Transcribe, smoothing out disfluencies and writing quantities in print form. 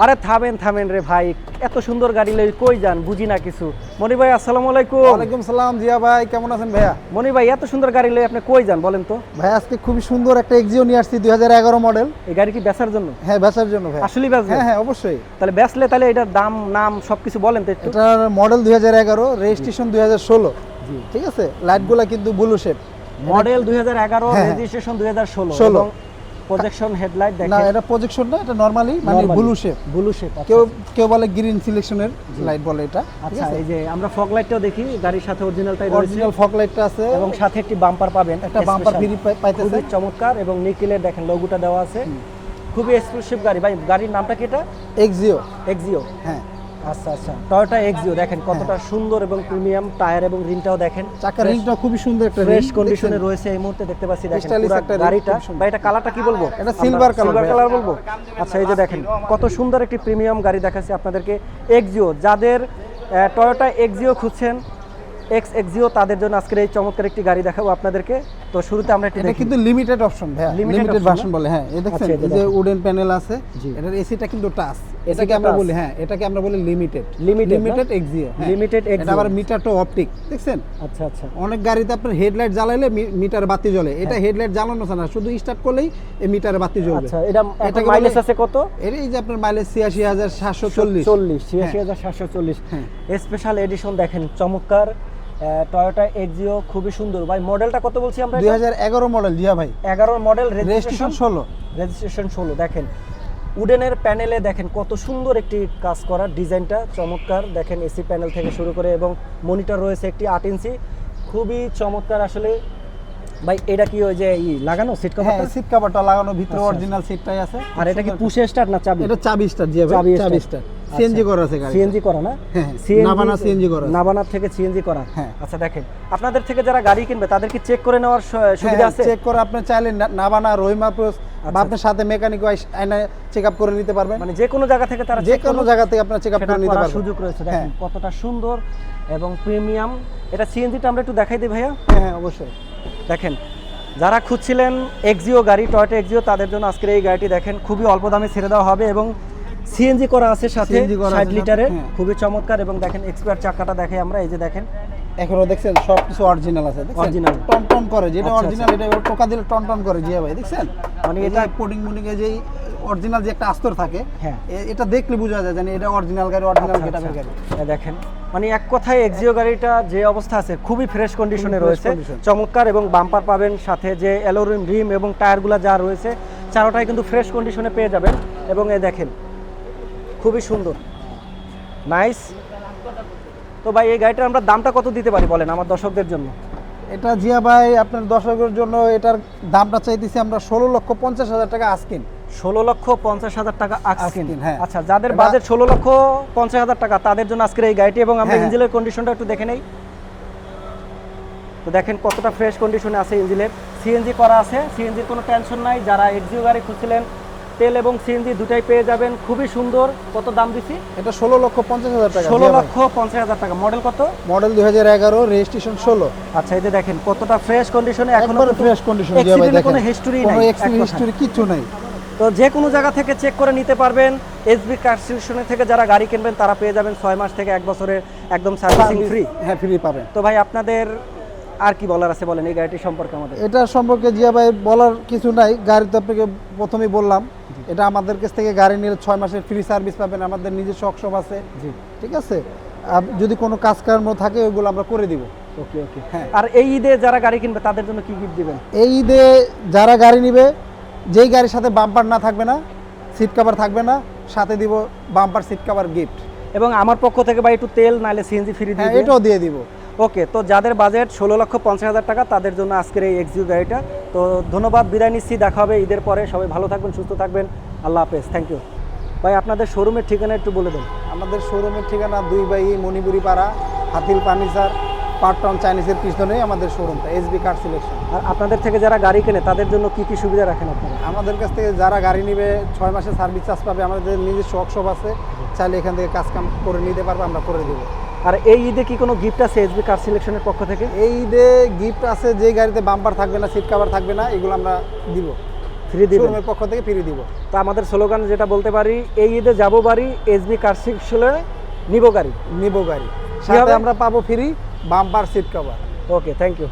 আরে থামেন থামেন রে ভাই, এত সুন্দর গাড়ি লই কই যান বুঝি না কিছু। মনি ভাই আসসালামু আলাইকুম। ওয়ালাইকুম সালাম জিয়া ভাই, কেমন আছেন ভাইয়া? মনি ভাই এত সুন্দর গাড়ি লই আপনি কই যান বলেন তো? ভাই আজকে খুবই সুন্দর একটা এক্সিও নিয়ে আসছি 2011 মডেল। এই গাড়ি কি বেচার জন্য? হ্যাঁ, বেচার জন্য ভাই। আসলেই বেচবেন? হ্যাঁ হ্যাঁ, অবশ্যই। তাহলে বেচলে তাহলে এটার দাম নাম সবকিছু বলেন তো একটু। এটার মডেল 2011, রেজিস্ট্রেশন 2016। জি ঠিক আছে, লাইটগুলো কিন্তু ব্লু শেপ। মডেল 2011, হ্যাঁ, রেজিস্ট্রেশন 2016 16 এবং প্রজেকশন হেডলাইট না, দেখেন। এটা প্রজেকশন না, এটা নরমালি মানে ব্লু শেপ। Blue shape. কেউ কেউ বলে গ্রিন সিলেকশনের লাইট বলে এটা। ঠিক আচ্ছা, আছে, এই যে আমরা ফগ লাইটটাও দেখি গাড়ির সাথে অরিজিনালটাই রয়েছে অরিজিনাল ফগ লাইটটা আছে এবং সাথে একটি বাম্পার পাবেন। একটা বাম্পার ফ্রি পাইতেছে। খুবই চমৎকার এবং নিকেলের দেখেন লোগোটা দেওয়া আছে। খুবই এক্সক্লুসিভ গাড়ি ভাই। গাড়ির নামটা কি এটা? এক্সিও। এক্সিও। হ্যাঁ, আচ্ছা আচ্ছা, টয়োটা এক্সিও দেখেন কতটা সুন্দর এবং প্রিমিয়াম। টায়ার এবং রিংটাও দেখেন, চাকার রিংটা খুবই সুন্দর একটা ফ্রেশ কন্ডিশনে রয়েছে এই মুহূর্তে দেখতে পাচ্ছি। দেখেন Stylish পুরো একটা ring, গাড়িটা খুব সুন্দর। ভাই, এটা কালারটা কি বলবো? এটা silver color সিলভার ভাই। কালার বলবো। আচ্ছা, এই যে দেখেন কত সুন্দর একটি প্রিমিয়াম গাড়ি দেখাচ্ছি আপনাদেরকে। এক্সিও, যাদের টয়োটা এক্সিও খুঁজছেন, এক্সিও, তাদের জন্য আজকের এই চমৎকার একটি গাড়ি দেখাবো আপনাদেরকে। তো শুরুতে আমরা একটু এটা দেখি। কিন্তু লিমিটেড অপশন ভাই, Limited লিমিটেড option ভার্সন বলে। হ্যাঁ, এই দেখছেন আচ্ছা, এই যে এই যে দেখেন। উডেন প্যানেল আছে। জি। এটার এসিটা কিন্তু টাচ। AC এটাকে টা আমরা touch। বলি, হ্যাঁ, এটাকে আমরা বলি লিমিটেড। Limited না? Limited Axio. Limited এটা Exio। আবার মিটারটা অপটিক, দেখছেন? আচ্ছা আচ্ছা, অনেক গাড়িতে আপনার হেডলাইট জ্বালাইলে মিটার বাতি জ্বলে, এটা হেডলাইট জ্বালানো না, শুধু স্টার্ট করলেই এই মিটারে বাতি জ্বলবে। আচ্ছা, এটা এটাকে মাইলেজ বলে- আছে কত? এই যে আপনার মাইলেজ 86,740। 86,740। স্পেশাল এডিশন দেখেন চমৎকার টয়োটা এক্সিও, খুবই সুন্দর ভাই। মডেলটা কত বলছি আমরা? 2011 মডেল জিয়া ভাই, 11 মডেল, রেজিস্ট্রেশন 16। রেজিস্ট্রেশন 16। দেখেন উডেনের প্যানেলে দেখেন কত সুন্দর একটি কাজ করা, ডিজাইনটা চমৎকার। দেখেন এসি প্যানেল থেকে শুরু করে এবং মনিটর রয়েছে একটি 8 ইঞ্চি, খুবই চমৎকার আসলে ভাই। এটা কি ওই যে লাগানো সিট হ্যাঁ, কভারটা? সিট কভারটা লাগানো, ভিতরে আচ্ছা, অরিজিনাল সিটটাই আছে। আর এটা কি পুশে স্টার্ট না চাবি? এটা চাবি স্টার জিয়া ভাই, চাবি স্টার। সিএনজি করা আছে গাড়ি। সিএনজি করা না? হ্যাঁ, CNG নাভানা সিএনজি করা আছে। নাভানার থেকে সিএনজি করা। হ্যাঁ। আচ্ছা, দেখেন আপনাদের থেকে যারা গাড়ি কিনবে তাদের কি চেক করে নেওয়ার সুবিধা আছে? চেক করে আপনি চাইলে নাভানা, রহিমা প্রোস বা আপনার সাথে মেকানিক আইনা চেকআপ করে নিতে পারবেন। মানে যে কোনো জায়গা থেকে তারা যে check কোনো করবে, জায়গা থেকে আপনার চেকআপ সেটা করে নিতে করার পারবেন। সুযোগ রয়েছে। দেখেন হ্যাঁ। কতটা সুন্দর এবং প্রিমিয়াম। এটা সিএনজিটা আমরা একটু দেখাই দিই ভাইয়া। হ্যাঁ, অবশ্যই। দেখেন যারা খুঁজছিলেন এক্সিও গাড়ি, টয়োটা এক্সিও, তাদের জন্য আজকের এই গাড়িটি দেখেন খুবই অল্প দামে ছেড়ে দেওয়া হবে এবং সিএনজি করা আছে সাথে, CNG করা আছে 60 লিটারের। হ্যাঁ। খুবই চমৎকার এবং দেখেন এক্সপায়ার চাকাটা দেখে আমরা, এই যে দেখেন এখনো দেখছেন সবকিছু অরিজিনাল আছে, দেখছেন? Original। টন টন করে, যেটা আচ্ছা, অরিজিনাল এটা এবার টোকা দিলে টন টন করে জিয়া ভাই, দেখছেন? মানে এটা এটা কোডিং মুনিং এ যে অরিজিনাল যে একটা আস্তর থাকে, হ্যাঁ। এটা দেখলে বোঝা যায় জানি এটা অরিজিনাল গাড়ি, অরিজিনাল আচ্ছা, গেটআপের গাড়ি। এই দেখেন মানে এক কথায় এক্সিও গাড়িটা যে অবস্থা আছে খুবই ফ্রেশ কন্ডিশনে fresh রয়েছে, condition। চমৎকার। এবং বাম্পার পাবেন, সাথে যে অ্যালোরিম রিম এবং টায়ারগুলো যা রয়েছে চারোটাই কিন্তু ফ্রেশ কন্ডিশনে পেয়ে যাবেন। এবং এই দেখেন খুবই সুন্দর, নাইস। তো ভাই এই গাড়িটার আমরা দামটা কত দিতে পারি বলেন আমার দর্শকদের জন্য? এটা জিয়া ভাই আপনার দর্শকের জন্য এটার দামটা চাইতেছি আমরা 16,50,000 টাকা আস্কিন। 16,50,000 টাকা আস্কিন। আস্কিন, হ্যাঁ। আচ্ছা, যাদের এটা- বাজেট 16,50,000 টাকা তাদের জন্য আজকের এই গাড়িটি। এবং আমরা হ্যাঁ। ইঞ্জিনের কন্ডিশনটা একটু দেখে নেই। তো দেখেন কতটা ফ্রেশ কন্ডিশনে আছে ইঞ্জিনের। সিএনজি করা আছে, সিএনজির কোনো টেনশন নাই। যারা এক্সিও গাড়ি খুঁজছিলেন তেল এবং সিএনজি দুটাই পেয়ে যাবেন। খুবই সুন্দর। কত দাম দিছি? এটা 16,50,000 টাকা। 16,50,000 টাকা। মডেল কত? Model 2011, registration 16। আচ্ছা, এই যে দেখেন কতটা ফ্রেশ কন্ডিশনে, এখনো একবারে ফ্রেশ কন্ডিশন জিয়া ভাই, দেখেন কোনো হিস্টরি কোনো নাই, অ্যাক্সিডেন্ট হিস্টরি কিচ্ছু নাই। তো যে কোনো জায়গা থেকে চেক করে নিতে পারবেন। এসবি কার সিলেকশন থেকে যারা গাড়ি কিনবেন তারা পেয়ে যাবেন 6 মাস থেকে 1 বছরের একদম সার্ভিসিং ফ্রি। হ্যাঁ, ফ্রি পাবেন। তো ভাই আপনাদের আর কি বলার আছে বলেন এই গাড়িটি সম্পর্কে আমাদের? এটা সম্পর্কে জিয়া ভাই বলার কিছু নাই। গাড়ি তো আপনাকে প্রথমেই বললাম, এটা আমাদের কাছ থেকে গাড়ি নিলে 6 মাসের ফ্রি সার্ভিস পাবেন। আমাদের নিজস্ব ওয়ার্কশপ আছে, জি। ঠিক আছে? যদি কোনো কাজ কর্ম থাকে ওইগুলো আমরা করে দিব। ওকে ওকে। হ্যাঁ। আর এই ঈদে যারা গাড়ি কিনবে তাদের জন্য কি গিফট দিবেন? এই ঈদে যারা গাড়ি নিবে, যেই গাড়ির সাথে বাম্পার না থাকবে না, সিট কভার থাকবে না, সাথে দিব বাম্পার সিট কভার গিফট। এবং আমার পক্ষ থেকে ভাই একটু তেল নাইলে সিএনজি ফ্রি হ্যাঁ, দিবেন। এটাও দিয়ে দিব। ওকে, তো যাদের বাজেট 16,50,000 টাকা তাদের জন্য আজকের এই এক্সিও গাড়িটা। তো ধন্যবাদ, বিদায় নিচ্ছি। দেখা হবে ঈদের পরে। সবাই ভালো থাকবেন, সুস্থ থাকবেন। আল্লাহ হাফেজ, থ্যাংক ইউ। ভাই আপনাদের শোরুমের ঠিকানা একটু বলে দেন। আমাদের শোরুমের ঠিকানা 2 বাই মণিপুরি পাড়া, হাতিল ফার্নিচার, পার্ট টাউন চাইনিজের পিছনেই আমাদের শোরুমটা, এসবি কার সিলেকশন। আর আপনাদের থেকে যারা গাড়ি কেনে তাদের জন্য কি কি সুবিধা রাখেন আপনারা? আমাদের কাছ থেকে যারা গাড়ি নিবে 6 মাসের সার্ভিস চার্জ পাবে। আমাদের নিজস্ব ওয়ার্কশপ আছে, চাইলে এখান থেকে কাজ কাম করে নিতে পারবে, আমরা করে দেবো। আর এই ঈদে কি কোনো গিফট আছে এসবি কার সিলেকশনের পক্ষ থেকে? এই ঈদে গিফট আছে, যে গাড়িতে বাম্পার থাকবে না, সিট কভার থাকবে না, এগুলো আমরা দিব। ফ্রি দিবেন শোরুমের পক্ষ থেকে ফ্রি দিব। তো আমাদের স্লোগান যেটা বলতে পারি, এই ঈদে যাবো বাড়ি, এসবি কার সেকশনে নিব গাড়ি। নিব গাড়ি, কি সাথে হবে? আমরা পাবো free bumper seat cover. Okay, thank you.